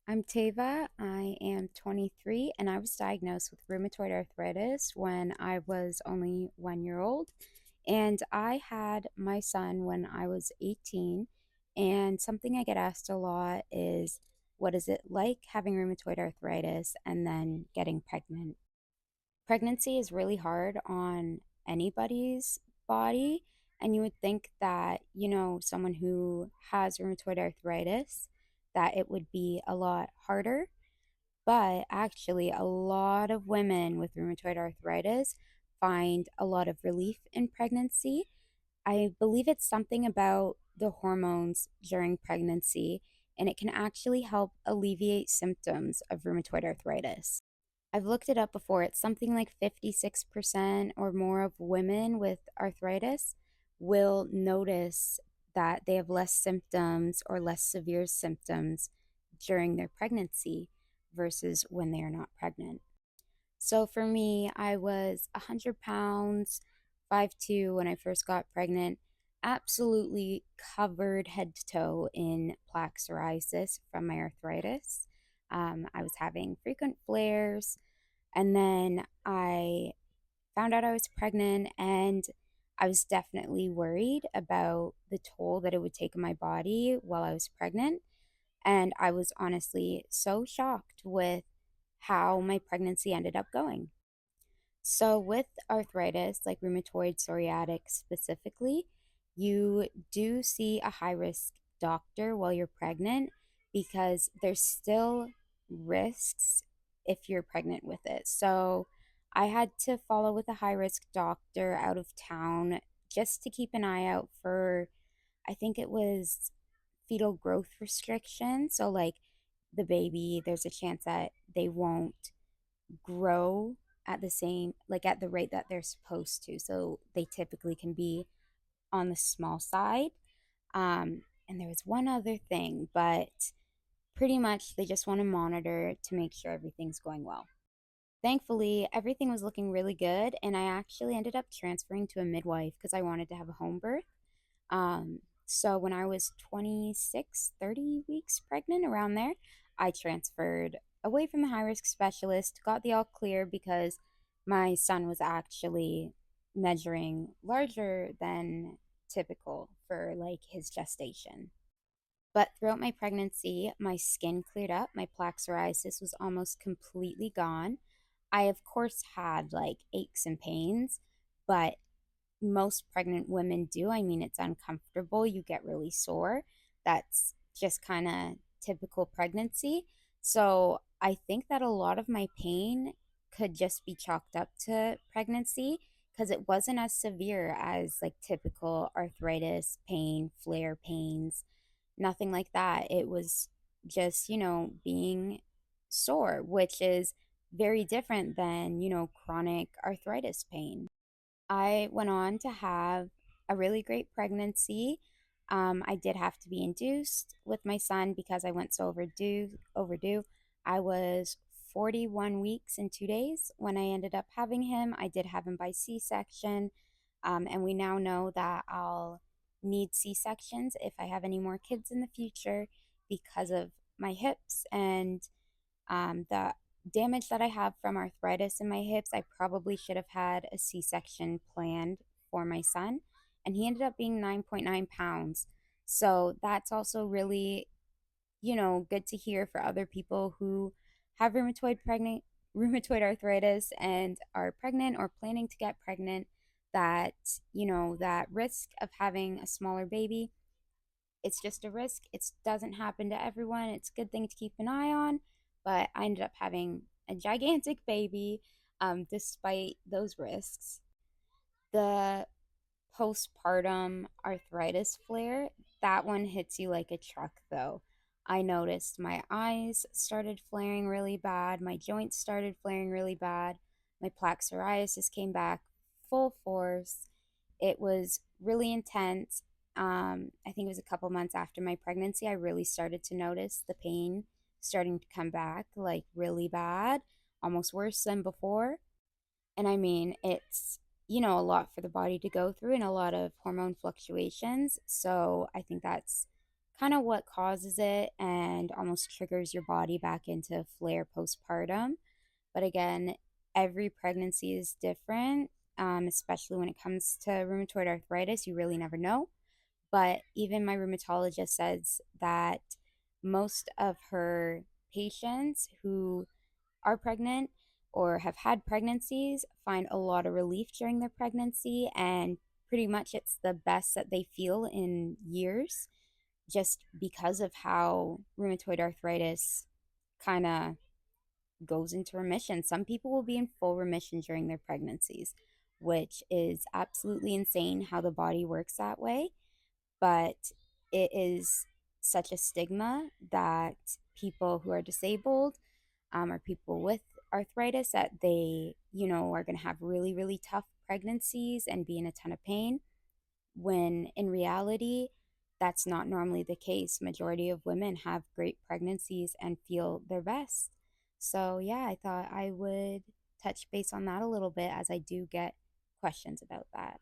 I'm Tava. I am 23 and I was diagnosed with rheumatoid arthritis when I was only 1 year old. And I had my son when I was 18. And something I get asked a lot is, what is it like having rheumatoid arthritis and then getting pregnant? Pregnancy is really hard on anybody's body. And you would think that, someone who has rheumatoid arthritis, that it would be a lot harder. But actually, a lot of women with rheumatoid arthritis find a lot of relief in pregnancy. I believe it's something about the hormones during pregnancy, and it can actually help alleviate symptoms of rheumatoid arthritis. I've looked it up before. It's something like 56% or more of women with arthritis will notice that they have less symptoms or less severe symptoms during their pregnancy versus when they are not pregnant. So for me, I was 100 pounds, 5'2" when I first got pregnant, absolutely covered head to toe in plaque psoriasis from my arthritis. I was having frequent flares, and then I found out I was pregnant, and I was definitely worried about the toll that it would take on my body while I was pregnant. And I was honestly so shocked with how my pregnancy ended up going. So, with arthritis, like rheumatoid psoriatic specifically, you do see a high risk doctor while you're pregnant because there's still risks if you're pregnant with it. So, I had to follow with a high risk doctor out of town just to keep an eye out for, I think it was fetal growth restriction. So, like the baby, there's a chance that they won't grow at the same, like at the rate that they're supposed to. So they typically can be on the small side. And there was one other thing, but pretty much they just want to monitor to make sure everything's going well. Thankfully, everything was looking really good, and I actually ended up transferring to a midwife because I wanted to have a home birth. So when I was 26, 30 weeks pregnant, around there, I transferred away from the high risk specialist, got the all clear because my son was actually measuring larger than typical for like his gestation. But throughout my pregnancy, my skin cleared up. My plaque psoriasis was almost completely gone. I, of course, had like aches and pains, but most pregnant women do. I mean, it's uncomfortable. You get really sore. That's just kind of typical pregnancy. So I think that a lot of my pain could just be chalked up to pregnancy because it wasn't as severe as like typical arthritis pain, flare pains, nothing like that. It was just, being sore, which is very different than, chronic arthritis pain. I went on to have a really great pregnancy. I did have to be induced with my son because I went so overdue. I was 41 weeks and 2 days when I ended up having him. I did have him by C-section, and we now know that I'll need C-sections if I have any more kids in the future because of my hips and the damage that I have from arthritis in my hips. I probably should have had a C section planned for my son, and he ended up being 9.9 pounds. So that's also really, good to hear for other people who have rheumatoid arthritis and are pregnant or planning to get pregnant, that, that risk of having a smaller baby, it's just a risk. It doesn't happen to everyone. It's a good thing to keep an eye on. But I ended up having a gigantic baby despite those risks. The postpartum arthritis flare, that one hits you like a truck, though. I noticed my eyes started flaring really bad, my joints started flaring really bad, my plaque psoriasis came back full force. It was really intense. I think it was a couple months after my pregnancy, I really started to notice the pain starting to come back like really bad, almost worse than before. And I mean, it's, a lot for the body to go through and a lot of hormone fluctuations. So I think that's kind of what causes it and almost triggers your body back into flare postpartum. But again, every pregnancy is different, especially when it comes to rheumatoid arthritis. You really never know. But even my rheumatologist says that most of her patients who are pregnant or have had pregnancies find a lot of relief during their pregnancy, and pretty much it's the best that they feel in years, just because of how rheumatoid arthritis kind of goes into remission. Some people will be in full remission during their pregnancies, which is absolutely insane how the body works that way. But it is such a stigma that people who are disabled, or people with arthritis, that they, are going to have really, really tough pregnancies and be in a ton of pain, when in reality, that's not normally the case. Majority of women have great pregnancies and feel their best. So yeah, I thought I would touch base on that a little bit, as I do get questions about that.